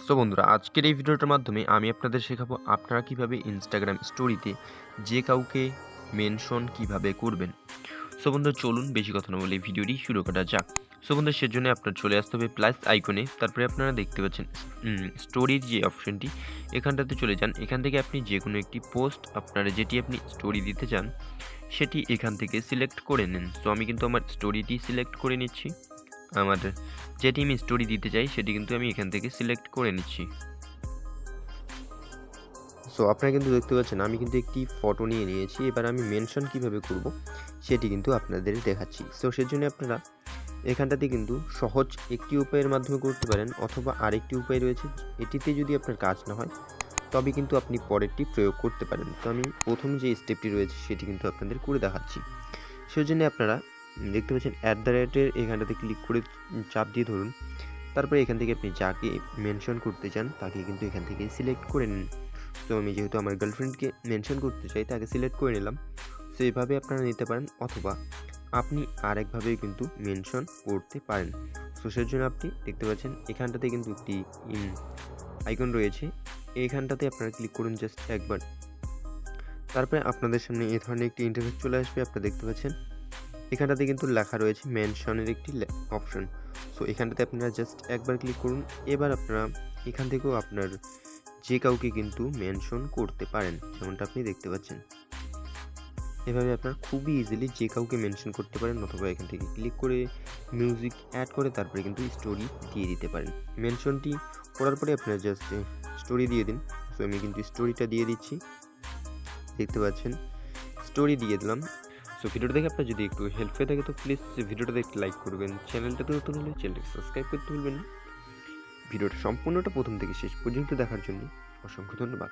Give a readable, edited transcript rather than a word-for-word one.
So বন্ধুরা, আজকের এই ভিডিওটার মাধ্যমে আমি আপনাদের শেখাবো আপনারা কিভাবে ইনস্টাগ্রাম স্টোরিতে যে কাউকে মেনশন কিভাবে করবেন। সো বন্ধুরা, চলুন বেশি কথা না বলে ভিডিওটি শুরু করা যাক। সো বন্ধুরা, সেজন্য আপনার চলে আসতে হবে প্লাস আইকনে, তারপরে আপনারা দেখতে পাচ্ছেন স্টোরির যে অপশনটি, এখানটাতে চলে যান। এখান থেকে আপনি যে কোনো একটি পোস্ট আপনারা যেটি আপনি স্টোরি দিতে চান সেটি এখান থেকে সিলেক্ট করে নিন। সো আমি কিন্তু আমার স্টোরিটি সিলেক্ট করে নিচ্ছি। আমার যেটি আমি স্টোরি দিতে চাই সেটি কিন্তু আমি এখান থেকে সিলেক্ট করে নিচ্ছি। সো আপনারা কিন্তু দেখতে পাচ্ছেন আমি কিন্তু একটি ফটো নিয়ে নিয়েছি। এবার আমি মেনশন কিভাবে করব সেটি কিন্তু আপনাদের দেখাচ্ছি। সো সেজন্য আপনারা এখানটাতে কিন্তু সহজ একটি উপায়ের মাধ্যমে করতে পারেন, অথবা আরেকটি উপায় রয়েছে। এটিতে যদি আপনার কাজ না হয় তবে কিন্তু আপনি পরেরটি প্রয়োগ করতে পারেন। তো আমি প্রথম যে স্টেপটি রয়েছে সেটি কিন্তু আপনাদের করে দেখাচ্ছি। সেজন্য আপনারা দেখতে পাচ্ছেন @এর এখানটাতে ক্লিক করে চাপ দিয়ে ধরুন। তারপরে এখান থেকে আপনি যাকে মেনশন করতে চান তাকে কিন্তু এখান থেকে সিলেক্ট করে নিন। তো আমি যেহেতু আমার গার্লফ্রেন্ডকে মেনশন করতে চাই তাকে সিলেক্ট করে নিলাম। সো এভাবে আপনারা নিতে পারেন, অথবা আপনি আরেকভাবেই কিন্তু মেনশন করতে পারেন। সো সেজন্য আপনি দেখতে পাচ্ছেন এখানটাতে কিন্তু একটি আইকন রয়েছে, এইখানটাতে আপনারা ক্লিক করুন জাস্ট একবার। তারপরে আপনাদের সামনে এই ধরনের একটি ইন্টারফেস চলে আসবে। আপনারা দেখতে পাচ্ছেন এখানটাতে কিন্তু লেখা রয়েছে মেনশনের একটি অপশন। সো এখানটাতে আপনারা জাস্ট একবার ক্লিক করুন। এবার আপনারা এখান থেকেও আপনার যে কাউকে কিন্তু মেনশন করতে পারেন, যেমনটা আপনি দেখতে পাচ্ছেন। এভাবে আপনারা খুবই ইজিলি যে কাউকে মেনশন করতে পারেন, অথবা এখান থেকে ক্লিক করে মিউজিক অ্যাড করে তারপরে কিন্তু স্টোরি দিয়ে দিতে পারেন। মেনশনটি করার পরে আপনারা জাস্ট স্টোরি দিয়ে দিন। সো আমি কিন্তু স্টোরিটা দিয়ে দিচ্ছি, দেখতে পাচ্ছেন স্টোরি দিয়ে দিলাম। সো ভিডিওটা দেখে আপনার যদি একটু হেল্প হয়ে থাকে তো প্লিজ ভিডিওটা দেখে লাইক করবেন। চ্যানেলটাতে নতুন হলে চ্যানেলটাকে সাবস্ক্রাইব করতে ভুলবেন না। ভিডিওটা সম্পূর্ণটা প্রথম থেকে শেষ পর্যন্ত দেখার জন্য অসংখ্য ধন্যবাদ।